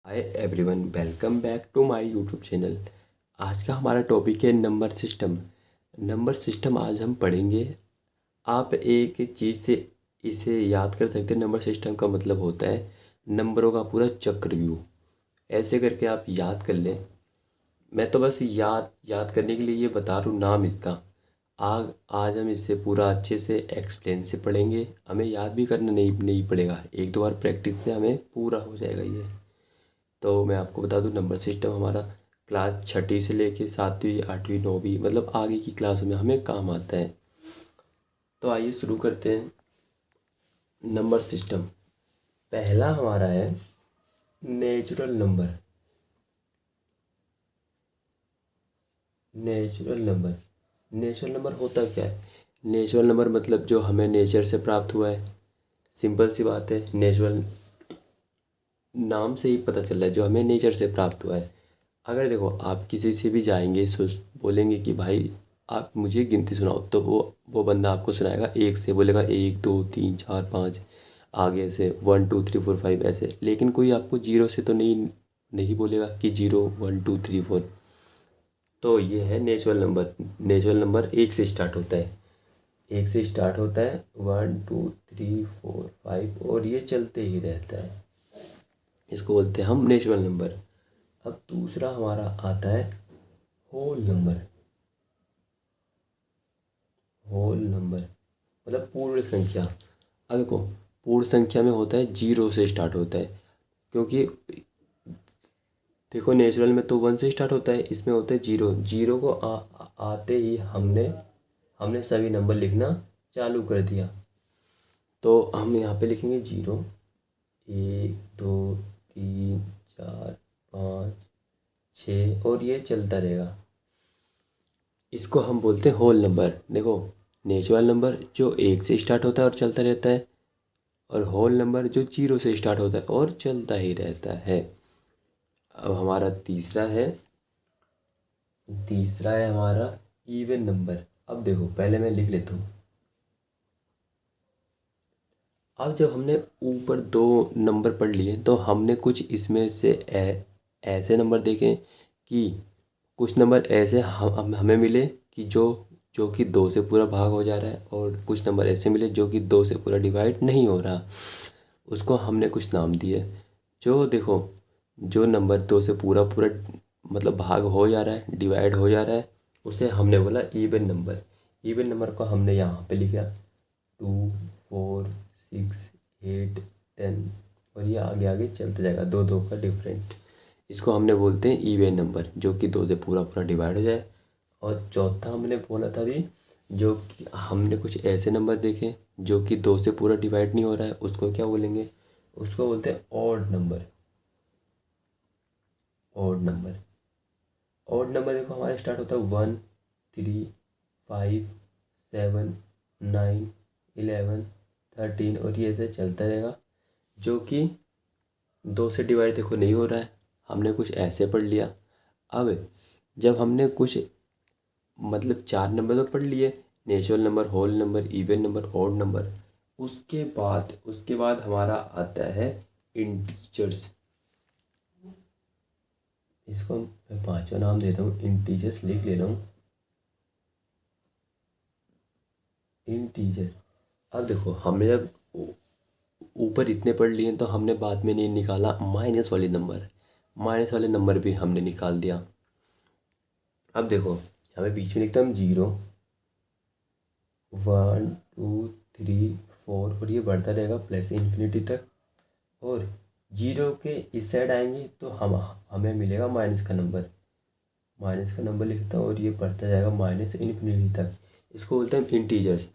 Hi everyone, welcome back to my YouTube channel. आज का हमारा टॉपिक है नंबर सिस्टम। नंबर सिस्टम आज हम पढ़ेंगे। आप एक चीज़ से इसे याद कर सकते हैं। नंबर सिस्टम का मतलब होता है नंबरों का पूरा चक्रव्यूह। ऐसे करके आप याद कर लें। मैं तो बस याद याद करने के लिए ये बता रहा हूँ नाम इसका। आज हम इससे पूरा अच्छे से एक्सप्लेन से पढ़ेंगे। हमें याद भी करना नहीं पड़ेगा, एक दो बार प्रैक्टिस से हमें पूरा हो जाएगा ये। तो मैं आपको बता दूं, नंबर सिस्टम हमारा क्लास छठी से लेके 7वीं 8वीं 9वीं मतलब आगे की क्लास में हमें काम आता है। तो आइए शुरू करते हैं। नंबर सिस्टम पहला हमारा है natural number. Natural number natural number होता क्या है? नेचुरल नंबर मतलब जो हमें नेचर से प्राप्त हुआ है। सिंपल सी बात है, नेचुरल नाम से ही पता चल रहा है जो हमें नेचर से प्राप्त हुआ है। अगर देखो, आप किसी से भी जाएंगे, बोलेंगे कि भाई आप मुझे गिनती सुनाओ, तो वो बंदा आपको सुनाएगा एक से, बोलेगा 1 2 3 4 5, आगे से 1 2 3 4 5 ऐसे। लेकिन कोई आपको जीरो से तो नहीं नहीं बोलेगा कि 0 1 2 3 4। तो ये है नेचुरल नंबर। नेचुरल नंबर एक से स्टार्ट होता है। एक से स्टार्ट होता है 1 2 3 4 5 और ये चलते ही रहता है। इसको बोलते हैं हम नेचुरल नंबर। अब दूसरा हमारा आता है होल नंबर। होल नंबर मतलब पूर्ण संख्या। अब देखो, पूर्ण संख्या में होता है 0 से स्टार्ट होता है। क्योंकि देखो, नेचुरल में तो 1 से स्टार्ट होता है, इसमें होता है 0। 0 को आते ही हमने हमने सभी नंबर लिखना चालू कर दिया। तो हम यहाँ पे लिखेंगे 0 1 2 3 4 5 6 और ये चलता रहेगा। इसको हम बोलते हैं होल नंबर। देखो, नेचुरल नंबर जो 1 से स्टार्ट होता है और चलता रहता है, और होल नंबर जो 0 से स्टार्ट होता है और चलता ही रहता है। अब हमारा तीसरा है हमारा इवन नंबर। अब देखो, पहले मैं लिख लेता हूँ। अब जब हमने ऊपर दो नंबर पढ़ लिए, तो हमने कुछ इसमें से ऐसे नंबर देखे कि कुछ नंबर ऐसे हमें मिले कि जो जो कि 2 से पूरा भाग हो जा रहा है, और कुछ नंबर ऐसे मिले जो कि 2 से पूरा डिवाइड नहीं हो रहा। उसको हमने कुछ नाम दिए। जो देखो, जो नंबर 2 से पूरा पूरा मतलब भाग हो जा रहा है, डिवाइड हो जा रहा है, उसे हमने बोला इवन नंबर। इवन नंबर को हमने यहाँ पे लिखा 2 4 6 8 10, और ये आगे आगे चलते जाएगा, दो दो का डिफरेंट। इसको हमने बोलते हैं इवन नंबर, जो कि 2 से पूरा पूरा डिवाइड हो जाए। और चौथा हमने बोला था भी, जो कि हमने कुछ ऐसे नंबर देखे जो कि 2 से पूरा डिवाइड नहीं हो रहा है, उसको क्या बोलेंगे? उसको बोलते हैं odd number. Odd number odd number देखो, हमारे स्टार्ट होता है 1 3 5 7 9 11 13, और ये ऐसे चलता रहेगा। जो कि 2 से डिवाइड देखो नहीं हो रहा है, हमने कुछ ऐसे पढ़ लिया। अब जब हमने कुछ मतलब 4 नंबर तो पढ़ लिए, natural number, whole number, even number, odd number. उसके बाद हमारा आता है इंटीजर्स। इसको मैं पांचवा नाम देता हूँ, इंटीजर्स लिख ले रहा हूँ। इंटीजर। अब देखो, हमने जब ऊपर इतने पढ़ लिए तो हमने बाद में नहीं निकाला माइनस वाले नंबर। माइनस वाले नंबर भी हमने निकाल दिया। अब देखो, हमें बीच में लिखता हूँ 0 1 2 3 4, और ये बढ़ता रहेगा प्लस इन्फिनिटी तक। और 0 के इस साइड आएंगे तो हमें मिलेगा माइनस का नंबर। माइनस का नंबर लिखता हूँ और ये बढ़ता जाएगा माइनस इन्फिनिटी तक। इसको बोलते हैं इंटीजर्स।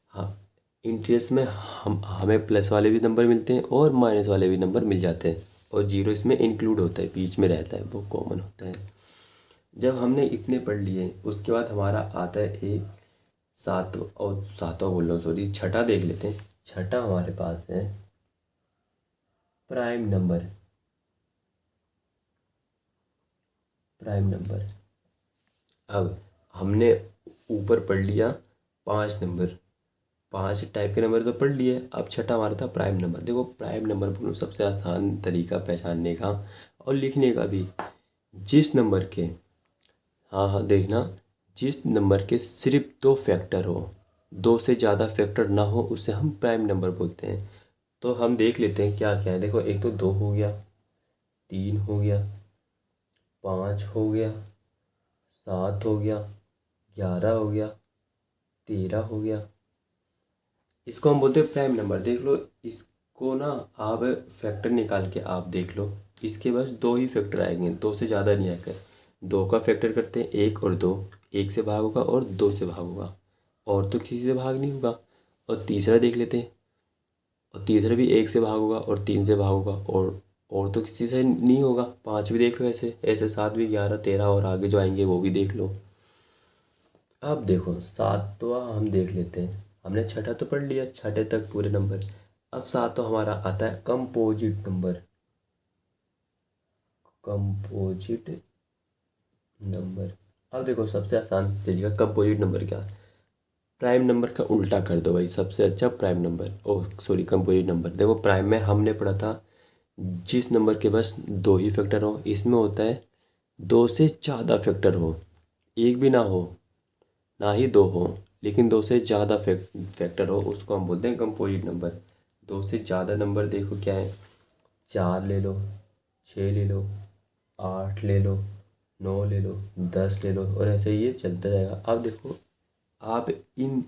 हाँ, इंटीजर्स में हमें प्लस वाले भी नंबर मिलते हैं और माइनस वाले भी नंबर मिल जाते हैं, और 0 इसमें इंक्लूड होता है, बीच में रहता है, वो कॉमन होता है। जब हमने इतने पढ़ लिए, उसके बाद हमारा आता है एक सातवां बोल रहा हूँ, सॉरी, छठा देख लेते हैं। छठा हमारे पास है प्राइम नंबर। Prime number. अब हमने ऊपर पढ़ लिया 5 नंबर, 5 टाइप के नंबर तो पढ़ लिए। अब छठा हमारा था प्राइम नंबर। देखो, प्राइम नंबर बोलो सबसे आसान तरीका पहचानने का, और लिखने का भी। जिस नंबर के, हाँ हाँ देखना, जिस नंबर के सिर्फ दो फैक्टर हो, दो से ज़्यादा फैक्टर ना हो, उसे हम प्राइम नंबर बोलते हैं। तो हम देख लेते हैं क्या क्या है। देखो, एक तो 2 हो गया, 3 हो गया, 5 हो गया, 7 हो गया, 11 हो गया, 13 हो गया। इसको हम बोलते हैं प्राइम नंबर। देख लो, इसको ना आप फैक्टर निकाल के आप देख लो, इसके बस दो ही फैक्टर आएंगे, दो से ज़्यादा नहीं आएगा। दो का फैक्टर करते हैं, एक और दो, एक से भाग होगा और दो से भाग होगा, और तो किसी से भाग नहीं होगा। और तीसरा देख लेते हैं, और तीसरा भी एक से भाग होगा और तीन से भाग होगा, और तो किसी से नहीं होगा। पाँच भी देख लो, ऐसे ऐसे सात भी, 11, 13 और आगे जो आएंगे वो भी देख लो। अब देखो, सातवां हम देख लेते हैं। हमने छठा तो पढ़ लिया, छठे तक पूरे नंबर। अब सातवां हमारा आता है कंपोजिट नंबर। Composite number. अब देखो, सबसे आसान तरीका कंपोजिट नंबर क्या है। प्राइम नंबर का उल्टा कर दो भाई, सबसे अच्छा prime number, oh sorry composite number. देखो, प्राइम में हमने पढ़ा था जिस नंबर के बस दो ही फैक्टर हो। इसमें होता है दो से ज़्यादा फैक्टर हो, एक भी ना हो, ना ही दो हो, लेकिन दो से ज़्यादा फैक्टर हो, उसको हम बोलते हैं कंपोजिट नंबर। दो से ज़्यादा नंबर देखो क्या है, 4 ले लो, 6 ले लो, 8 ले लो, 9 ले लो, 10 ले लो, और ऐसे ही ये चलता जाएगा। अब देखो, आप इन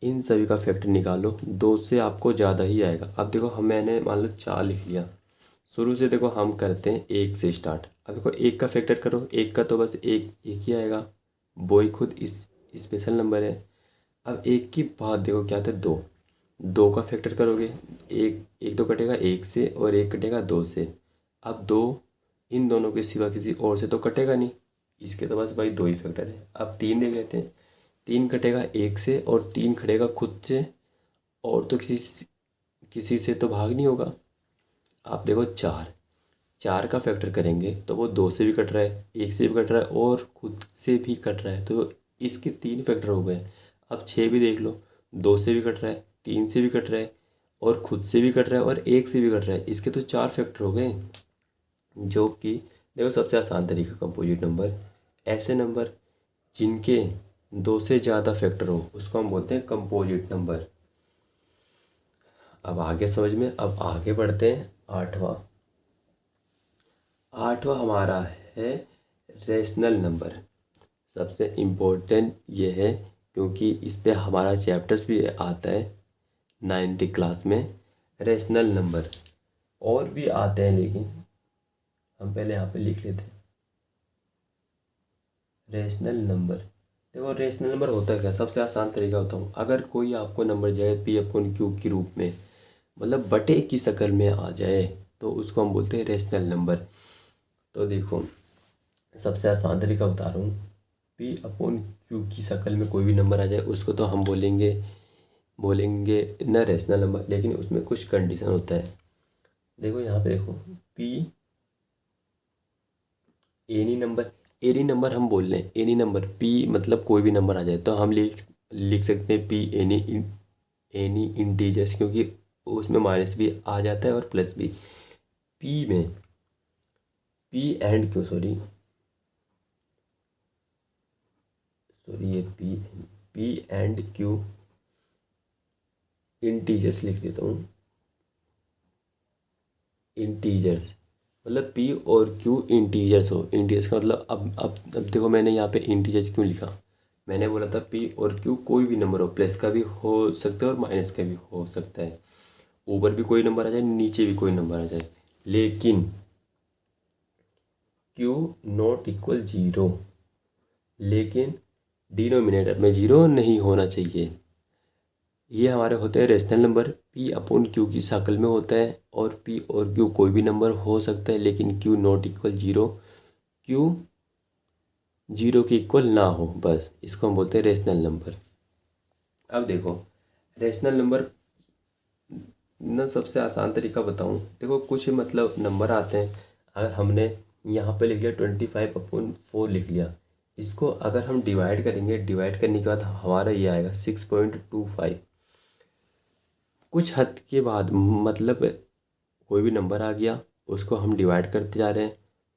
इन सभी का फैक्टर निकालो, दो से आपको ज़्यादा ही आएगा। अब देखो, हम मैंने मान लो 4 लिख लिया। शुरू से देखो हम करते हैं एक से स्टार्ट। अब देखो, एक का फैक्टर करो, एक का तो बस एक एक ही आएगा, वो ही खुद इस स्पेशल नंबर है। अब एक की बात देखो क्या था, दो। दो का फैक्टर करोगे, एक एक तो कटेगा एक से और एक कटेगा दो से। अब दो इन दोनों के सिवा किसी और से तो कटेगा नहीं, इसके तो बस भाई दो ही फैक्टर है। अब तीन देख लेते हैं। तीन कटेगा एक से और तीन कटेगा खुद से, और तो किसी से तो भाग नहीं होगा। आप देखो, चार, चार का फैक्टर करेंगे तो वो दो से भी कट रहा है, एक से भी कट रहा है और खुद से भी कट रहा है, तो इसके तीन फैक्टर हो गए। अब छः भी देख लो, दो से भी कट रहा है, तीन से भी कट रहा है, और खुद से भी कट रहा है और एक से भी कट रहा है, इसके तो चार फैक्टर हो गए। जो कि देखो, सबसे आसान तरीका कंपोजिट नंबर, ऐसे नंबर जिनके दो से ज़्यादा फैक्टर हो उसको हम बोलते हैं कंपोजिट नंबर। अब आगे समझ में, अब आगे बढ़ते हैं। आठवां, आठवां हमारा है रेशनल नंबर। सबसे इम्पोर्टेंट ये है क्योंकि इस पे हमारा चैप्टर्स भी आता है 9th क्लास में। रेशनल नंबर और भी आते हैं, लेकिन हम पहले यहाँ पे लिख लेते हैं रेशनल नंबर। देखो, रेशनल नंबर होता है क्या, सबसे आसान तरीका बताऊँ। अगर कोई आपको नंबर जाए P/Q के रूप में, मतलब बटे की शक्ल में आ जाए, तो उसको हम बोलते हैं रेशनल नंबर। तो देखो, सबसे आसान तरीका बता रहा हूँ। P/Q की शक्ल में कोई भी नंबर आ जाए उसको तो हम बोलेंगे बोलेंगे न रेशनल नंबर, लेकिन उसमें कुछ कंडीशन होता है। देखो यहाँ पे देखो, P any number, any number हम बोल रहे हैं, एनी नंबर, P मतलब कोई भी नंबर आ जाए तो हम लिख लिख सकते हैं P एनी, एनी इंटीजर्स, क्योंकि उसमें माइनस भी आ जाता है और प्लस भी। P में सॉरी ये P/Q इंटीजर्स लिख देता हूँ। इंटीजर्स मतलब P और Q इंटीजर्स हो। इंटीजर्स का मतलब, अब देखो, मैंने यहाँ पे इंटीजर्स क्यों लिखा। मैंने बोला था P और Q कोई भी नंबर हो, प्लस का भी हो सकता है और माइनस का भी हो सकता है। ऊपर भी कोई नंबर आ जाए, नीचे भी कोई नंबर आ जाए, लेकिन Q नॉट इक्वल जीरो, लेकिन डिनोमिनेटर में जीरो नहीं होना चाहिए। ये हमारे होते हैं रेशनल नंबर। P/Q की शक्ल में होता है, और P और Q कोई भी नंबर हो सकता है, लेकिन Q not equal zero, Q zero के इक्वल ना हो, बस इसको हम बोलते हैं रेशनल नंबर। अब देखो, रेशनल नंबर ना सबसे आसान तरीका बताऊं। देखो, कुछ मतलब नंबर आते हैं, अगर हमने यहाँ पे लिख लिया 25/4 लिख लिया, इसको अगर हम डिवाइड करेंगे, डिवाइड करने के बाद हमारा ये आएगा 6.25। कुछ हद के बाद मतलब कोई भी नंबर आ गया, उसको हम डिवाइड करते जा रहे हैं,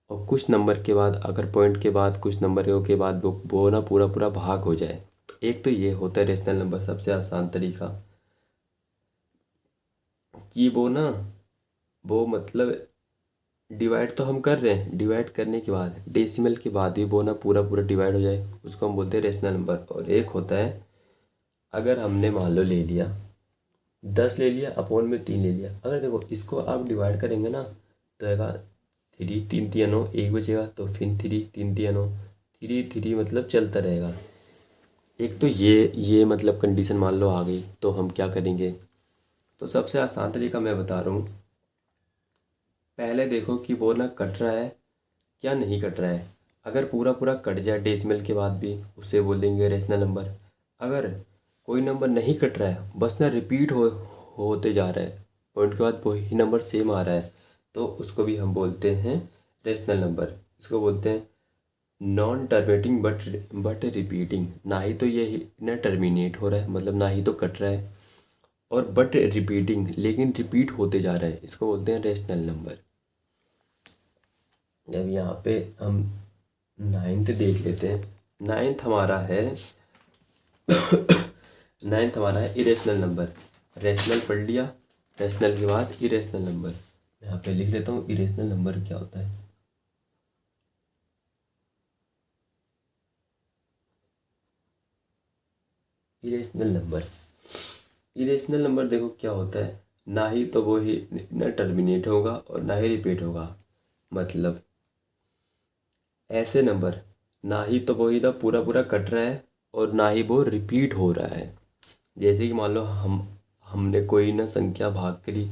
और कुछ नंबर के बाद, अगर पॉइंट के बाद कुछ नंबर के बाद वो ना पूरा पूरा भाग हो जाए। एक तो ये होता है रेशनल नंबर, सबसे आसान तरीका कि वो मतलब डिवाइड तो हम कर रहे हैं, डिवाइड करने के बाद डेसिमल के बाद भी वो ना पूरा पूरा डिवाइड हो जाए, उसको हम बोलते हैं रेशनल नंबर। और एक होता है, अगर हमने मान लो ले लिया 10 ले लिया, अपॉन में 3 ले लिया। अगर देखो इसको आप डिवाइड करेंगे ना तो आएगा 3, 3 3 9, एक बचेगा, तो फिर 3 3 3 9, 3 3 मतलब चलता रहेगा। एक तो ये मतलब कंडीशन मान लो आ गई, तो हम क्या करेंगे, तो सबसे आसान तरीका मैं बता रहा हूँ। पहले देखो कि वो ना कट रहा है क्या नहीं कट रहा है। अगर पूरा पूरा कट जाए डेसिमल के बाद भी, उसे बोलेंगे रेशनल नंबर। अगर कोई नंबर नहीं कट रहा है, बस ना रिपीट होते जा रहा है, पॉइंट के बाद वही नंबर सेम आ रहा है, तो उसको भी हम बोलते हैं रेशनल नंबर। इसको बोलते हैं नॉन टर्मिनेटिंग बट रिपीटिंग। ना ही तो ये ना टर्मिनेट हो रहा है, मतलब ना ही तो कट रहा है, और बट रिपीटिंग, लेकिन रिपीट होते जा रहा है, इसको बोलते हैं रेशनल नंबर। अब यहाँ पे हम नाइन्थ देख लेते हैं। नाइन्थ हमारा है नाइन्थ हमारा है इरेशनल नंबर। रेशनल पढ़ लिया, रेशनल के बाद इरेशनल नंबर। यहाँ पे लिख लेता हूँ इरेशनल नंबर क्या होता है। इरेशनल नंबर, इरेशनल नंबर देखो क्या होता है, ना ही तो वो ही ना टर्मिनेट होगा और ना ही रिपीट होगा। मतलब ऐसे नंबर, ना ही तो वो ही ना पूरा पूरा कट रहा है और ना ही वो रिपीट हो रहा है। जैसे कि मान लो हमने कोई ना संख्या भाग करी,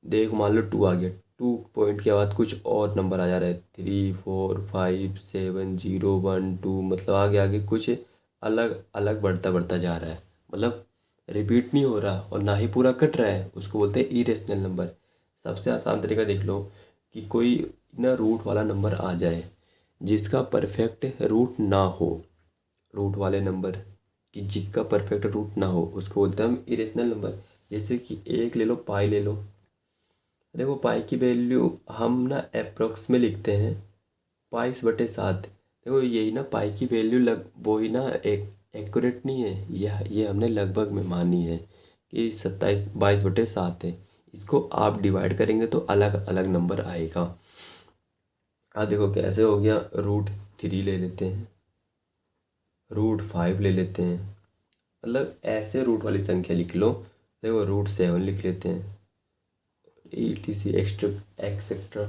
देखो मान लो 2 आ गया, 2 पॉइंट के बाद कुछ और नंबर आ जा रहा है, 3 4 5 7 0 1 2, मतलब आगे आगे कुछ अलग अलग बढ़ता बढ़ता जा रहा है, मतलब रिपीट नहीं हो रहा और ना ही पूरा कट रहा है, उसको बोलते हैं इरेशनल नंबर। सबसे आसान तरीका देख लो कि कोई ना रूट वाला नंबर आ जाए जिसका परफेक्ट रूट ना हो, रूट वाले नंबर कि जिसका परफेक्ट रूट ना हो, उसको बोलते हैं हम इरेशनल नंबर। जैसे कि एक ले लो, पाई ले लो। देखो पाई की वैल्यू हम ना अप्रोक्स में लिखते हैं 22/7। देखो यही ना पाई की वैल्यू वो ही ना एक एक्यूरेट नहीं है, ये हमने लगभग में मानी है कि 22/7 है। इसको आप डिवाइड करेंगे तो अलग अलग नंबर आएगा। देखो कैसे हो गया, √3 ले लेते हैं, √5 ले लेते हैं, मतलब ऐसे रूट वाली संख्या लिख लो। देखो √7 लिख लेते हैं, ETC एक्सेट्रा।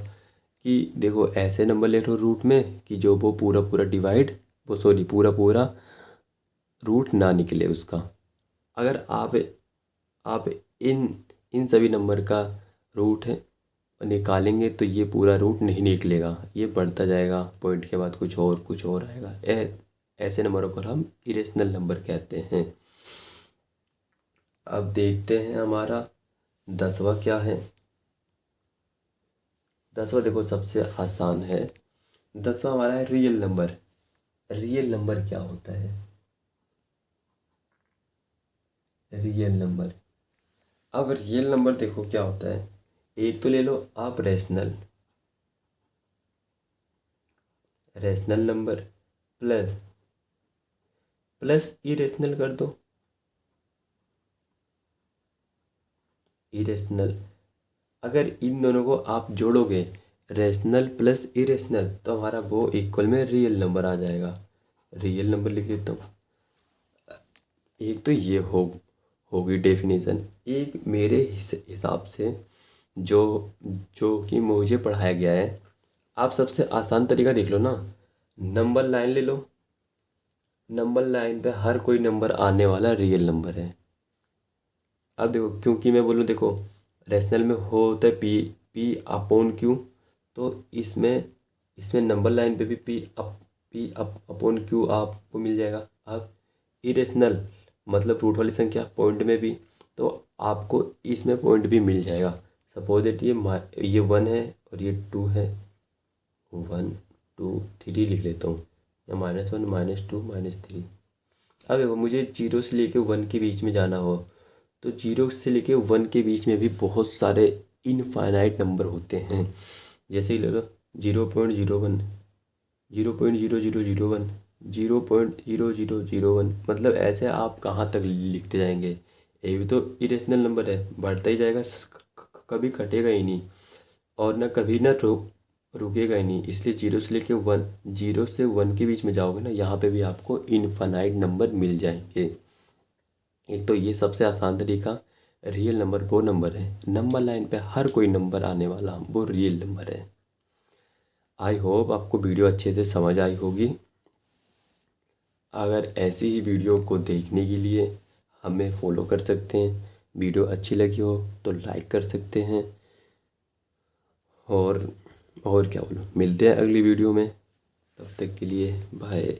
कि देखो ऐसे नंबर ले लो रूट में कि जो वो पूरा पूरा डिवाइड, वो सॉरी पूरा पूरा रूट ना निकले उसका। अगर आप इन इन सभी नंबर का रूट है निकालेंगे तो ये पूरा रूट नहीं निकलेगा, ये बढ़ता जाएगा, पॉइंट के बाद कुछ और आएगा। ऐसे नंबरों को हम इरेशनल नंबर कहते हैं। अब देखते हैं हमारा 10वां क्या है। 10वां देखो सबसे आसान है। 10वां हमारा है रियल नंबर। रियल नंबर क्या होता है, रियल नंबर। अब रियल नंबर देखो क्या होता है, एक तो ले लो आप rational, rational number plus plus irrational कर दो, इरेशनल। अगर इन दोनों को आप जोड़ोगे, रेशनल प्लस इरेशनल, तो हमारा वो इक्वल में रियल नंबर आ जाएगा। रियल नंबर लिख देता हूँ। एक तो ये होगी डेफिनेशन। एक मेरे हिसाब से जो जो कि मुझे पढ़ाया गया है, आप सबसे आसान तरीका देख लो ना, नंबर लाइन ले लो। नंबर लाइन पे हर कोई नंबर आने वाला रियल नंबर है। अब देखो क्योंकि मैं बोलूँ, देखो रेशनल में होता है पी अपॉन क्यू, तो इसमें इसमें नंबर लाइन पे भी पी अपॉन क्यू आपको मिल जाएगा। अब इरेशनल मतलब रूट वाली संख्या पॉइंट में भी, तो आपको इसमें पॉइंट भी मिल जाएगा। सपोज दैट ये 1 है और ये 2 है, 1 2 3 लिख लेता हूँ, या -1 -2 -3। अब देखो मुझे 0 से लेके 1 के बीच में जाना हो, तो 0 से लेके 1 के बीच में भी बहुत सारे इनफाइनाइट नंबर होते हैं। जैसे ही ले लो 0.01, 0.0001, 0.0001, मतलब ऐसे आप कहाँ तक लिखते जाएंगे। ये भी तो इरेशनल नंबर है, बढ़ता ही जाएगा, कभी घटेगा ही नहीं और ना कभी ना रुकेगा ही नहीं। इसलिए जीरो से लेके वन, जीरो से वन के बीच में जाओगे ना, यहाँ पे भी आपको इनफाइनाइट नंबर मिल जाएंगे। एक तो ये सबसे आसान तरीका, रियल नंबर वो नंबर है, नंबर लाइन पे हर कोई नंबर आने वाला वो रियल नंबर है। आई होप आपको वीडियो अच्छे से समझ आई होगी। अगर ऐसी ही वीडियो को देखने के लिए हमें फॉलो कर सकते हैं। वीडियो अच्छी लगी हो तो लाइक कर सकते हैं। और और क्या बोलूँ, मिलते हैं अगली वीडियो में, तब तक के लिए बाय।